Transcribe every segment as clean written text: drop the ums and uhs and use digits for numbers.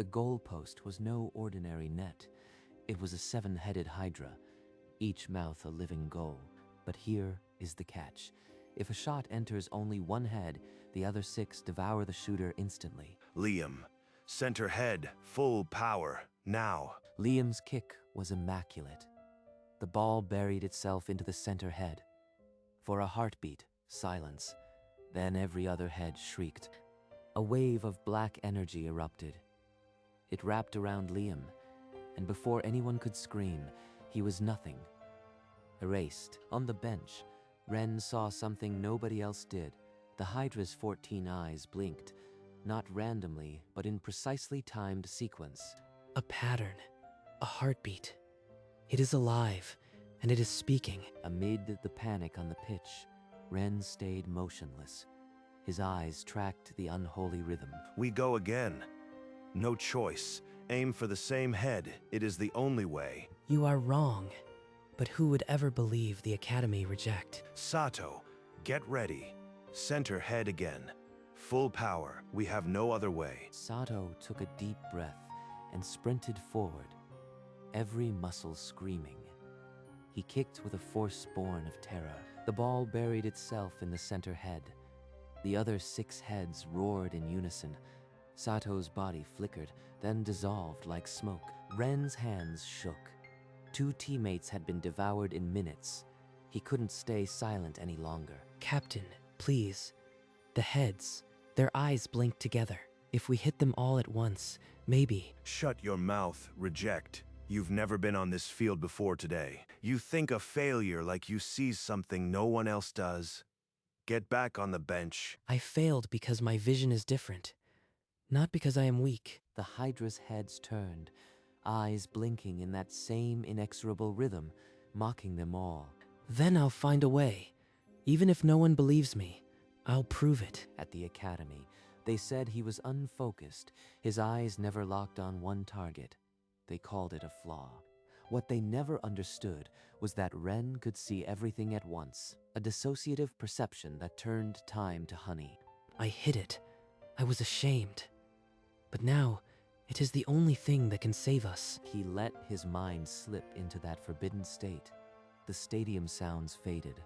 The goalpost was no ordinary net. It was a seven-headed Hydra, each mouth a living goal. But here is the catch. If a shot enters only one head, the other six devour the shooter instantly. Liam, center head, full power, now. Liam's kick was immaculate. The ball buried itself into the center head. For a heartbeat, silence. Then every other head shrieked. A wave of black energy erupted. It wrapped around Liam, and before anyone could scream, he was nothing. Erased. On the bench, Ren saw something nobody else did. The Hydra's 14 eyes blinked, not randomly, but in precisely timed sequence. A pattern. A heartbeat. It is alive, and it is speaking. Amid the panic on the pitch, Ren stayed motionless. His eyes tracked the unholy rhythm. We go again. No choice. Aim for the same head. It is the only way. You are wrong. But who would ever believe the Academy reject? Sato, get ready. Center head again. Full power. We have no other way. Sato took a deep breath and sprinted forward, every muscle screaming. He kicked with a force born of terror. The ball buried itself in the center head. The other six heads roared in unison. Sato's body flickered, then dissolved like smoke. Ren's hands shook. Two teammates had been devoured in minutes. He couldn't stay silent any longer. Captain, please. The heads, their eyes blinked together. If we hit them all at once, maybe. Shut your mouth, reject. You've never been on this field before today. You think of failure like you see something no one else does. Get back on the bench. I failed because my vision is different. Not because I am weak. The Hydra's heads turned, eyes blinking in that same inexorable rhythm, mocking them all. Then I'll find a way. Even if no one believes me, I'll prove it. At the Academy, they said he was unfocused. His eyes never locked on one target. They called it a flaw. What they never understood was that Ren could see everything at once, a dissociative perception that turned time to honey. I hid it. I was ashamed. But now, it is the only thing that can save us. He let his mind slip into that forbidden state. The stadium sounds faded.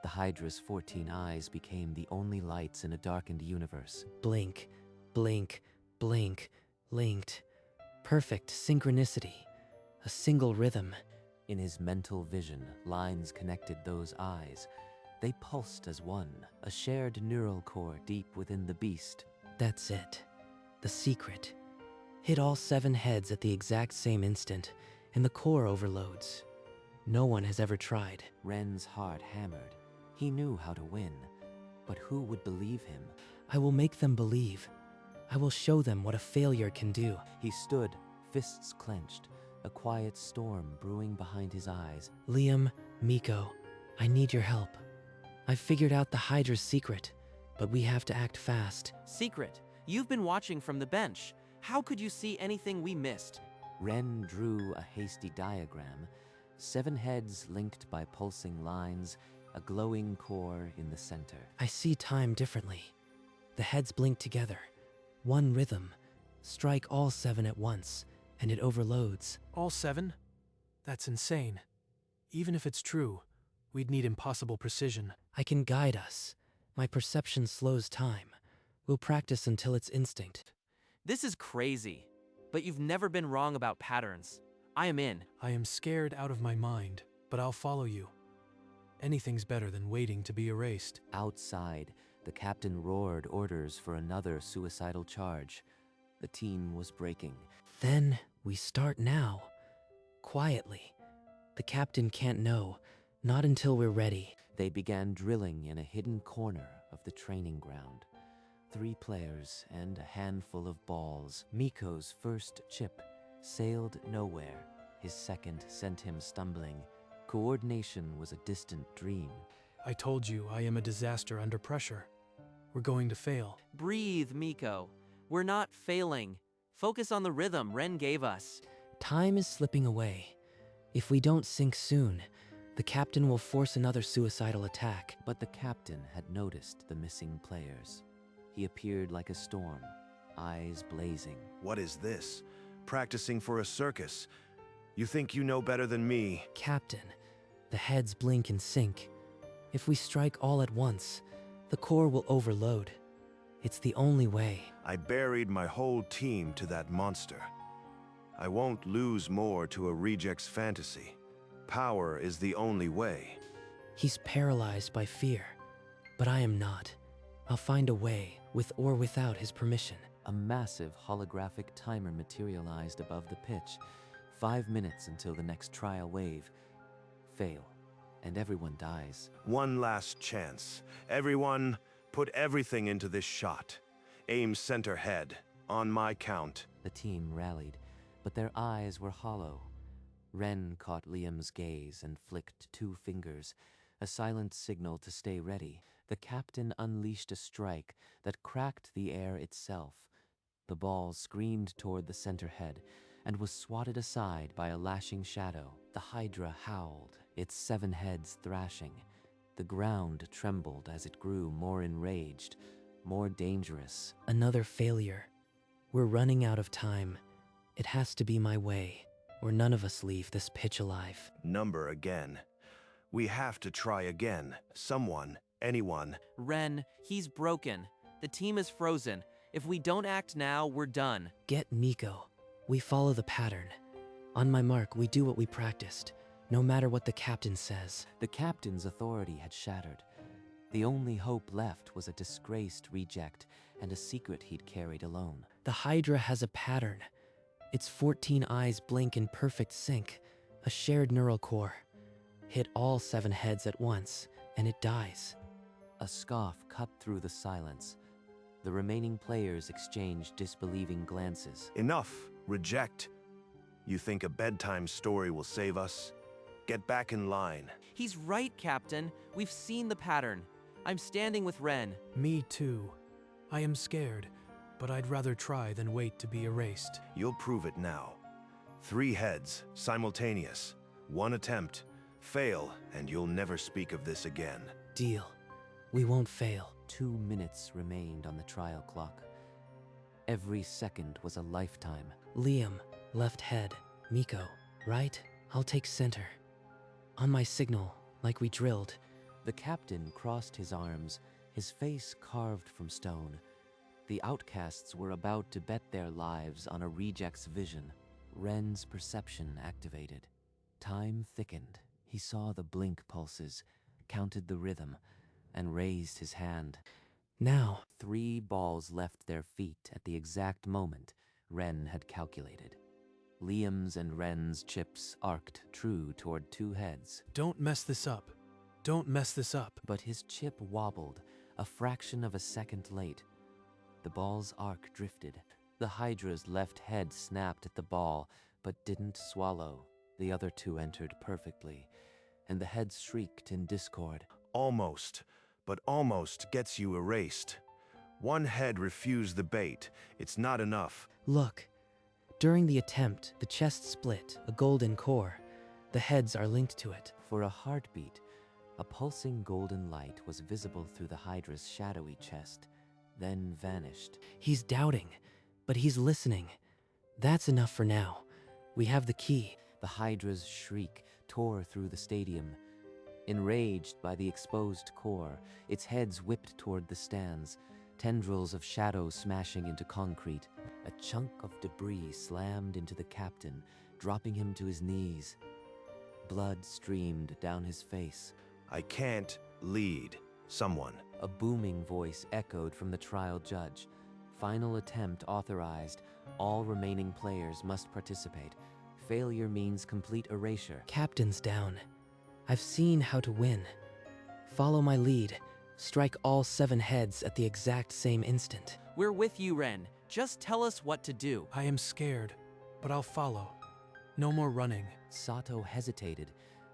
The Hydra's 14 eyes became the only lights in a darkened universe. Blink, blink, blink, linked. Perfect synchronicity. A single rhythm. In his mental vision, lines connected those eyes. They pulsed as one, a shared neural core deep within the beast. That's it. The secret. Hit all 7 heads at the exact same instant, and the core overloads. No one has ever tried. Ren's heart hammered. He knew how to win, but who would believe him? I will make them believe. I will show them what a failure can do. He stood, fists clenched, a quiet storm brewing behind his eyes. Liam, Miko, I need your help. I've figured out the Hydra's secret, but we have to act fast. Secret? You've been watching from the bench. How could you see anything we missed? Ren drew a hasty diagram, 7 heads linked by pulsing lines, a glowing core in the center. I see time differently. The heads blink together. One rhythm. Strike all 7 at once, and it overloads. All 7? That's insane. Even if it's true, we'd need impossible precision. I can guide us. My perception slows time. We'll practice until it's instinct. This is crazy. But you've never been wrong about patterns. I am in. I am scared out of my mind, but I'll follow you. Anything's better than waiting to be erased. Outside, the captain roared orders for another suicidal charge. The team was breaking. Then we start now. Quietly. The captain can't know. Not until we're ready. They began drilling in a hidden corner of the training ground. 3 players and a handful of balls. Miko's first chip sailed nowhere. His second sent him stumbling. Coordination was a distant dream. I told you I am a disaster under pressure. We're going to fail. Breathe, Miko. We're not failing. Focus on the rhythm Ren gave us. Time is slipping away. If we don't sync soon, the captain will force another suicidal attack. But the captain had noticed the missing players. He appeared like a storm, eyes blazing. What is this? Practicing for a circus? You think you know better than me? Captain, the heads blink and sync. If we strike all at once, the core will overload. It's the only way. I buried my whole team to that monster. I won't lose more to a reject's fantasy. Power is the only way. He's paralyzed by fear, but I am not. I'll find a way, with or without his permission. A massive holographic timer materialized above the pitch. 5 minutes until the next trial wave. Fail, and everyone dies. One last chance. Everyone, put everything into this shot. Aim center head. On my count. The team rallied, but their eyes were hollow. Ren caught Liam's gaze and flicked 2 fingers, a silent signal to stay ready. The captain unleashed a strike that cracked the air itself. The ball screamed toward the center head and was swatted aside by a lashing shadow. The Hydra howled, its 7 heads thrashing. The ground trembled as it grew more enraged, more dangerous. Another failure. We're running out of time. It has to be my way, or none of us leave this pitch alive. Number again. We have to try again. Someone, anyone. Ren, he's broken. The team is frozen. If we don't act now, we're done. Get Miko. We follow the pattern. On my mark, we do what we practiced, no matter what the captain says. The captain's authority had shattered. The only hope left was a disgraced reject and a secret he'd carried alone. The Hydra has a pattern. Its 14 eyes blink in perfect sync, a shared neural core. Hit all 7 heads at once, and it dies. A scoff cut through the silence. The remaining players exchanged disbelieving glances. Enough. Reject. You think a bedtime story will save us? Get back in line. He's right, Captain. We've seen the pattern. I'm standing with Ren. Me too. I am scared, but I'd rather try than wait to be erased. You'll prove it now. 3 heads, simultaneous. 1 attempt. Fail, and you'll never speak of this again. Deal. We won't fail. 2 minutes remained on the trial clock. Every second was a lifetime. Liam, left head. Miko, right? I'll take center. On my signal, like we drilled. The captain crossed his arms, his face carved from stone. The outcasts were about to bet their lives on a reject's vision. Ren's perception activated. Time thickened. He saw the blink pulses, counted the rhythm, and raised his hand. Now. 3 balls left their feet at the exact moment Ren had calculated. Liam's and Ren's chips arced true toward 2 heads. Don't mess this up. Don't mess this up. But his chip wobbled, a fraction of a second late. The ball's arc drifted. The Hydra's left head snapped at the ball, but didn't swallow. The other 2 entered perfectly, and the heads shrieked in discord. Almost, but almost gets you erased. 1 head refused the bait. It's not enough. Look. During the attempt, the chest split, a golden core. The heads are linked to it. For a heartbeat, a pulsing golden light was visible through the Hydra's shadowy chest, then vanished. He's doubting, but he's listening. That's enough for now. We have the key. The Hydra's shriek tore through the stadium. Enraged by the exposed core, its heads whipped toward the stands, tendrils of shadow smashing into concrete. A chunk of debris slammed into the captain, dropping him to his knees. Blood streamed down his face. I can't lead. Someone. A booming voice echoed from the trial judge. Final attempt authorized. All remaining players must participate. Failure means complete erasure. Captain's down. I've seen how to win. Follow my lead. Strike all 7 heads at the exact same instant. We're with you, Ren. Just tell us what to do. I am scared, but I'll follow. No more running. Sato hesitated,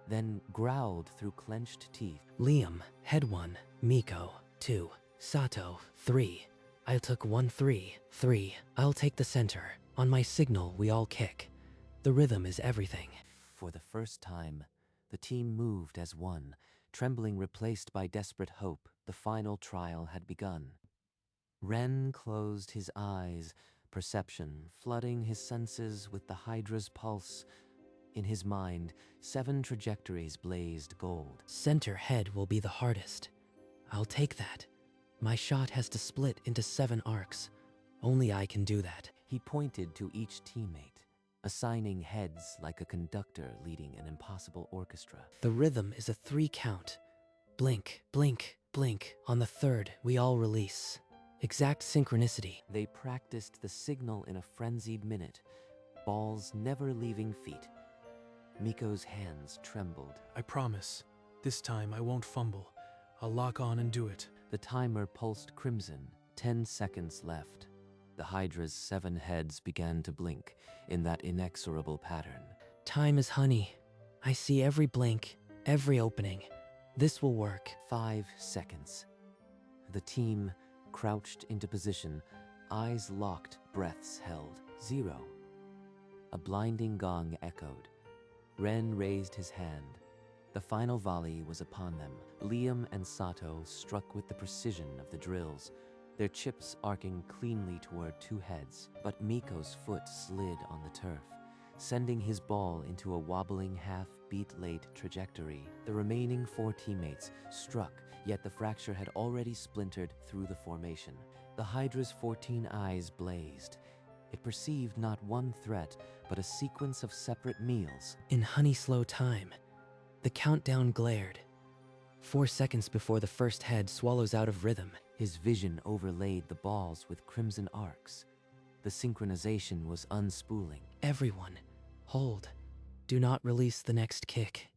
then growled through clenched teeth. Liam, head 1. Miko, 2. Sato, 3. I took 1, 3. 3. I'll take the center. On my signal, we all kick. The rhythm is everything. For the first time, the team moved as one, trembling replaced by desperate hope. The final trial had begun. Ren closed his eyes, perception flooding his senses with the Hydra's pulse. In his mind, 7 trajectories blazed gold. Center head will be the hardest. I'll take that. My shot has to split into 7 arcs. Only I can do that. He pointed to each teammate, assigning heads like a conductor leading an impossible orchestra. The rhythm is a 3 count. Blink, blink, blink. On the 3rd, we all release. Exact synchronicity. They practiced the signal in a frenzied minute, balls never leaving feet. Miko's hands trembled. I promise. This time I won't fumble. I'll lock on and do it. The timer pulsed crimson, 10 seconds left. The Hydra's 7 heads began to blink in that inexorable pattern. Time is honey. I see every blink, every opening. This will work. 5 seconds. The team crouched into position, eyes locked, breaths held. 0. A blinding gong echoed. Ren raised his hand. The final volley was upon them. Liam and Sato struck with the precision of the drills, their chips arcing cleanly toward 2 heads. But Miko's foot slid on the turf, sending his ball into a wobbling half-beat-late trajectory. The remaining 4 teammates struck, yet the fracture had already splintered through the formation. The Hydra's 14 eyes blazed. It perceived not one threat, but a sequence of separate meals. In honey slow time, the countdown glared. 4 seconds before the first head swallows out of rhythm. His vision overlaid the balls with crimson arcs. The synchronization was unspooling. Everyone, hold. Do not release the next kick.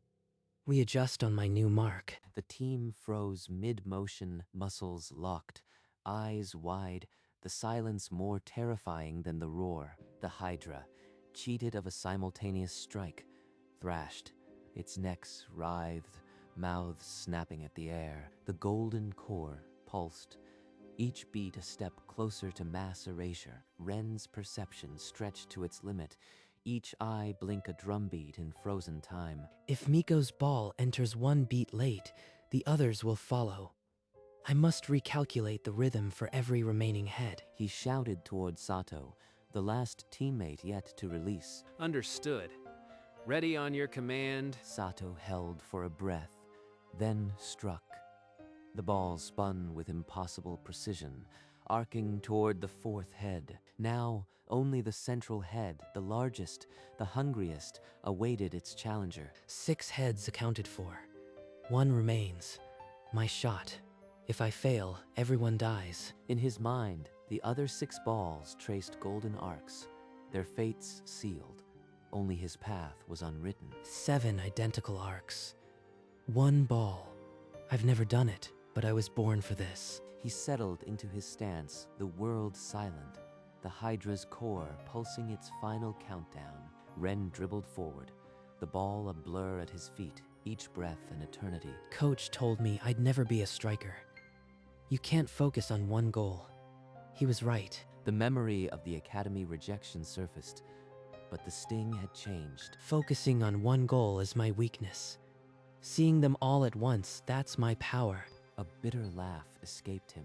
We adjust on my new mark. The team froze mid-motion, muscles locked, eyes wide, the silence more terrifying than the roar. The Hydra, cheated of a simultaneous strike, thrashed, its necks writhed, mouths snapping at the air. The golden core pulsed, each beat a step closer to mass erasure. Ren's perception stretched to its limit, each eye blink a drumbeat in frozen time. If Miko's ball enters 1 beat late, the others will follow. I must recalculate the rhythm for every remaining head. He shouted toward Sato, the last teammate yet to release. Understood. Ready on your command. Sato held for a breath, then struck. The ball spun with impossible precision, arcing toward the 4th head. Now, only the central head, the largest, the hungriest, awaited its challenger. 6 heads accounted for. 1 remains. My shot. If I fail, everyone dies. In his mind, the other 6 balls traced golden arcs, their fates sealed. Only his path was unwritten. 7 identical arcs. 1 ball. I've never done it, but I was born for this. He settled into his stance, the world silent, the Hydra's core pulsing its final countdown. Ren dribbled forward, the ball a blur at his feet, each breath an eternity. Coach told me I'd never be a striker. You can't focus on 1 goal. He was right. The memory of the academy rejection surfaced, but the sting had changed. Focusing on 1 goal is my weakness. Seeing them all at once, that's my power. A bitter laugh escaped him.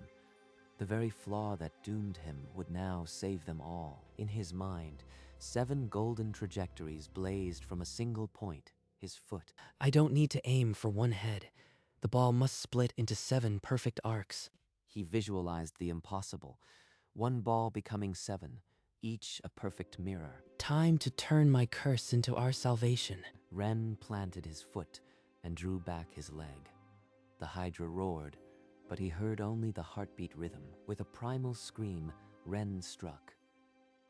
The very flaw that doomed him would now save them all. In his mind, 7 golden trajectories blazed from a single point, his foot. I don't need to aim for 1 head. The ball must split into 7 perfect arcs. He visualized the impossible, 1 ball becoming 7, each a perfect mirror. Time to turn my curse into our salvation. Ren planted his foot and drew back his leg. The Hydra roared, but he heard only the heartbeat rhythm. With a primal scream, Ren struck.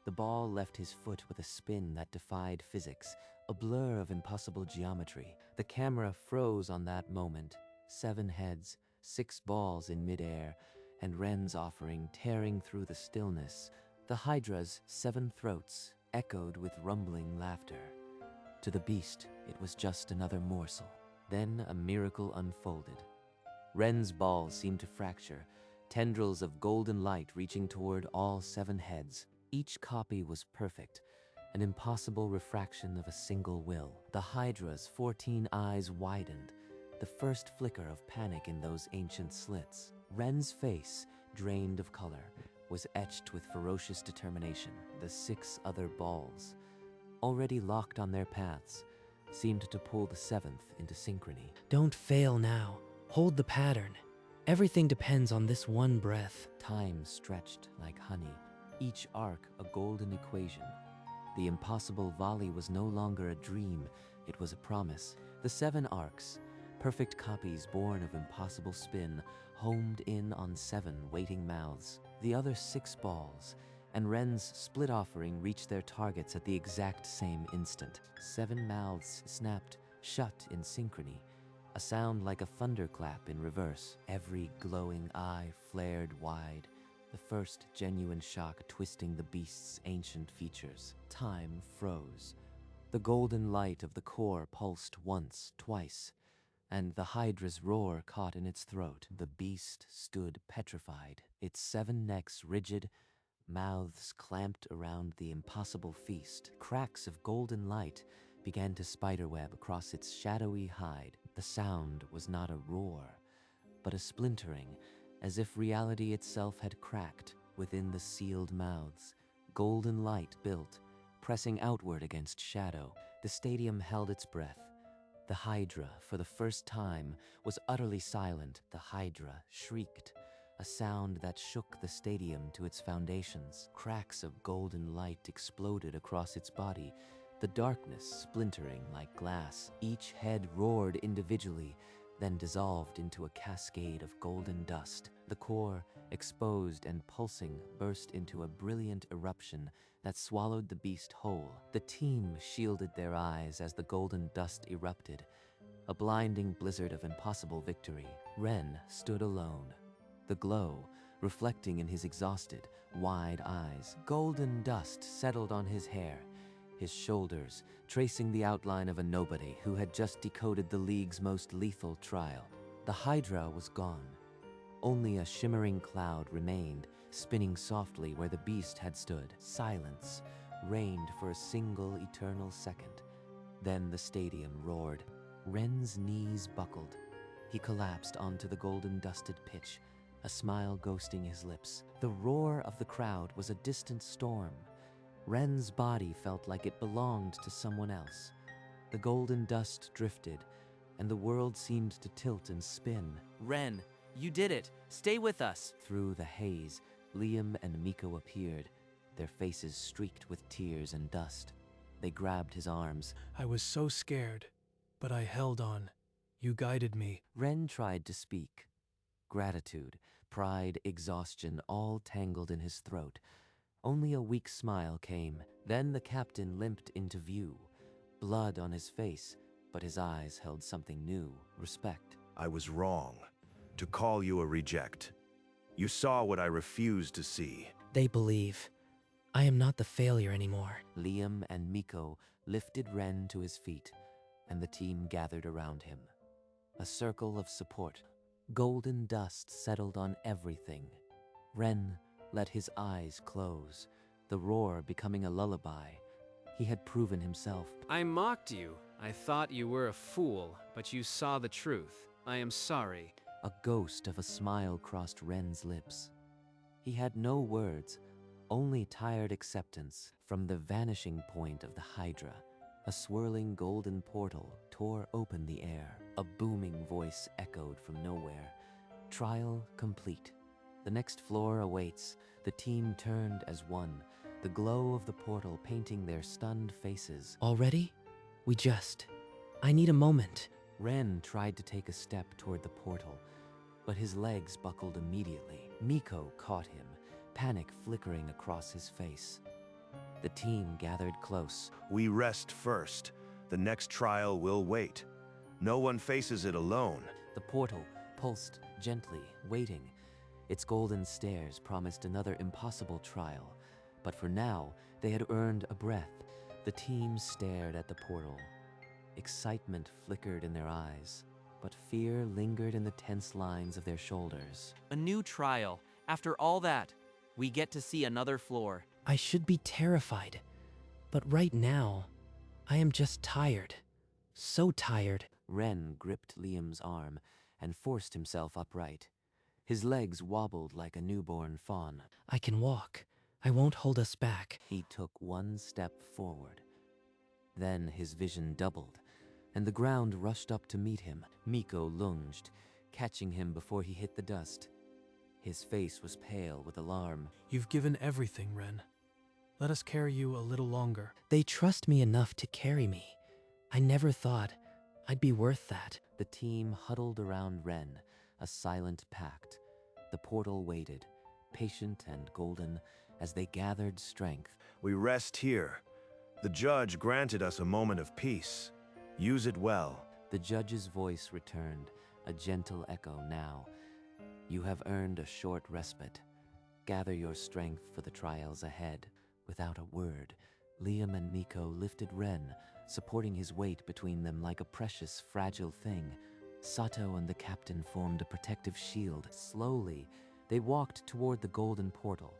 The ball left his foot with a spin that defied physics, a blur of impossible geometry. The camera froze on that moment. 7 heads, 6 balls in midair, and Ren's offering tearing through the stillness. The Hydra's 7 throats echoed with rumbling laughter. To the beast, it was just another morsel. Then a miracle unfolded. Ren's ball seemed to fracture, tendrils of golden light reaching toward all 7 heads. Each copy was perfect, an impossible refraction of a single will. The Hydra's 14 eyes widened, the first flicker of panic in those ancient slits. Ren's face, drained of color, was etched with ferocious determination. The 6 other balls, already locked on their paths, seemed to pull the 7th into synchrony. Don't fail now. Hold the pattern. Everything depends on this one breath. Time stretched like honey, each arc a golden equation. The impossible volley was no longer a dream, it was a promise. The 7 arcs, perfect copies born of impossible spin, homed in on 7 waiting mouths. The other 6 balls, and Ren's split offering reached their targets at the exact same instant. 7 mouths snapped shut in synchrony, a sound like a thunderclap in reverse. Every glowing eye flared wide, the first genuine shock twisting the beast's ancient features. Time froze. The golden light of the core pulsed once, twice, and the Hydra's roar caught in its throat. The beast stood petrified, its 7 necks rigid, mouths clamped around the impossible feast. Cracks of golden light began to spiderweb across its shadowy hide. The sound was not a roar, but a splintering, as if reality itself had cracked within the sealed mouths. Golden light built, pressing outward against shadow. The stadium held its breath. The Hydra, for the first time, was utterly silent. The Hydra shrieked, a sound that shook the stadium to its foundations. Cracks of golden light exploded across its body, the darkness splintering like glass. Each head roared individually, then dissolved into a cascade of golden dust. The core, exposed and pulsing, burst into a brilliant eruption that swallowed the beast whole. The team shielded their eyes as the golden dust erupted, a blinding blizzard of impossible victory. Ren stood alone, the glow reflecting in his exhausted, wide eyes. Golden dust settled on his hair, his shoulders tracing the outline of a nobody who had just decoded the League's most lethal trial. The Hydra was gone. Only a shimmering cloud remained, spinning softly where the beast had stood. Silence reigned for a single eternal second. Then the stadium roared. Ren's knees buckled. He collapsed onto the golden dusted pitch, a smile ghosting his lips. The roar of the crowd was a distant storm. Ren's body felt like it belonged to someone else. The golden dust drifted, and the world seemed to tilt and spin. Ren, you did it. Stay with us. Through the haze, Liam and Miko appeared, their faces streaked with tears and dust. They grabbed his arms. I was so scared, but I held on. You guided me. Ren tried to speak. Gratitude, pride, exhaustion, all tangled in his throat. Only a weak smile came. Then the captain limped into view, blood on his face, but his eyes held something new, respect. I was wrong to call you a reject. You saw what I refused to see. They believe. I am not the failure anymore. Liam and Miko lifted Ren to his feet, and the team gathered around him. A circle of support. Golden dust settled on everything. Ren let his eyes close, the roar becoming a lullaby. He had proven himself. I mocked you. I thought you were a fool, but you saw the truth. I am sorry. A ghost of a smile crossed Ren's lips. He had no words, only tired acceptance. From the vanishing point of the Hydra, a swirling golden portal tore open the air. A booming voice echoed from nowhere. Trial complete. The next floor awaits. The team turned as one, the glow of the portal painting their stunned faces. Already? I need a moment. Ren tried to take a step toward the portal, but his legs buckled immediately. Miko caught him, panic flickering across his face. The team gathered close. We rest first. The next trial will wait. No one faces it alone. The portal pulsed gently, waiting. Its golden stairs promised another impossible trial, but for now, they had earned a breath. The team stared at the portal. Excitement flickered in their eyes, but fear lingered in the tense lines of their shoulders. A new trial. After all that, we get to see another floor. I should be terrified, but right now, I am just tired. So tired. Ren gripped Liam's arm and forced himself upright. His legs wobbled like a newborn fawn. I can walk. I won't hold us back. He took one step forward. Then his vision doubled, and the ground rushed up to meet him. Miko lunged, catching him before he hit the dust. His face was pale with alarm. You've given everything, Ren. Let us carry you a little longer. They trust me enough to carry me. I never thought I'd be worth that. The team huddled around Ren, a silent pact. The portal waited, patient and golden, as they gathered strength. We rest here. The judge granted us a moment of peace. Use it well. The judge's voice returned, a gentle echo now. You have earned a short respite. Gather your strength for the trials ahead. Without a word, Liam and Miko lifted Ren, supporting his weight between them like a precious, fragile thing. Sato and the captain formed a protective shield. Slowly, they walked toward the golden portal,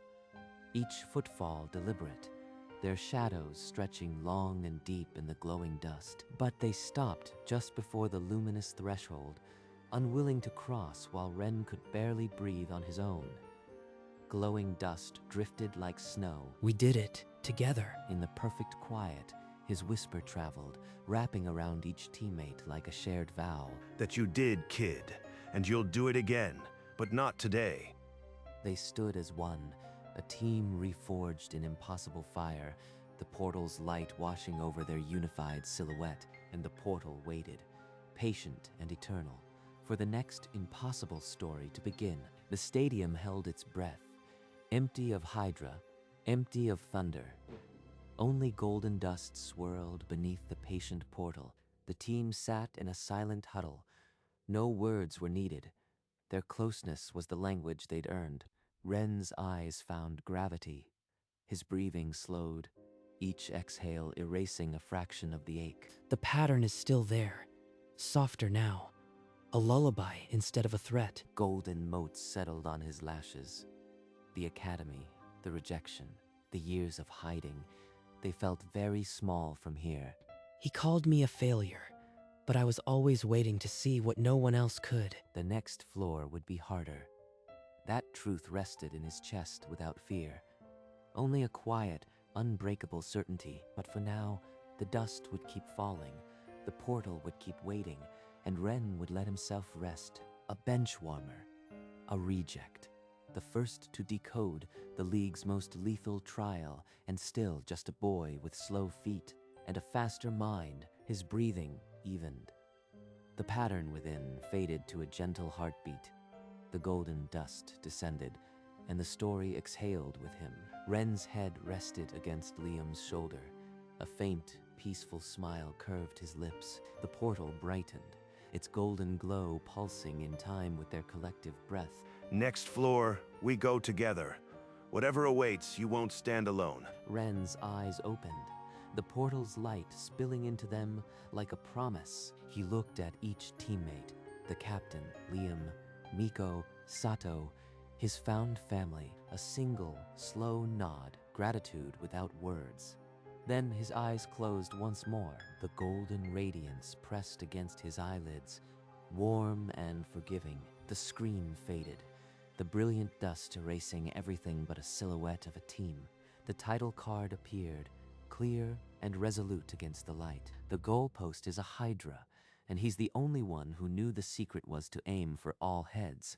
each footfall deliberate, their shadows stretching long and deep in the glowing dust. But they stopped just before the luminous threshold, unwilling to cross while Ren could barely breathe on his own. Glowing dust drifted like snow. We did it, together. In the perfect quiet, his whisper traveled, wrapping around each teammate like a shared vow. That you did, kid, and you'll do it again, but not today. They stood as one, a team reforged in impossible fire, the portal's light washing over their unified silhouette, and the portal waited, patient and eternal, for the next impossible story to begin. The stadium held its breath, empty of Hydra, empty of thunder. Only golden dust swirled beneath the patient portal. The team sat in a silent huddle. No words were needed. Their closeness was the language they'd earned. Ren's eyes found gravity. His breathing slowed, each exhale erasing a fraction of the ache. The pattern is still there, softer now. A lullaby instead of a threat. Golden motes settled on his lashes. The academy, the rejection, the years of hiding, they felt very small from here. He called me a failure, but I was always waiting to see what no one else could. The next floor would be harder. That truth rested in his chest without fear. Only a quiet, unbreakable certainty. But for now, the dust would keep falling, the portal would keep waiting, and Ren would let himself rest. A bench warmer, a reject, the first to decode the league's most lethal trial, and still just a boy with slow feet and a faster mind. His breathing evened. The pattern within faded to a gentle heartbeat. The golden dust descended, and the story exhaled with him. Ren's head rested against Liam's shoulder. A faint, peaceful smile curved his lips. The portal brightened, its golden glow pulsing in time with their collective breath. Next floor, we go together. Whatever awaits, you won't stand alone. Ren's eyes opened, the portal's light spilling into them like a promise. He looked at each teammate, the captain, Liam, Miko, Sato, his found family, a single, slow nod, gratitude without words. Then his eyes closed once more, the golden radiance pressed against his eyelids, warm and forgiving. The screen faded, the brilliant dust erasing everything but a silhouette of a team. The title card appeared, clear and resolute against the light. The goalpost is a Hydra, and he's the only one who knew the secret was to aim for all heads.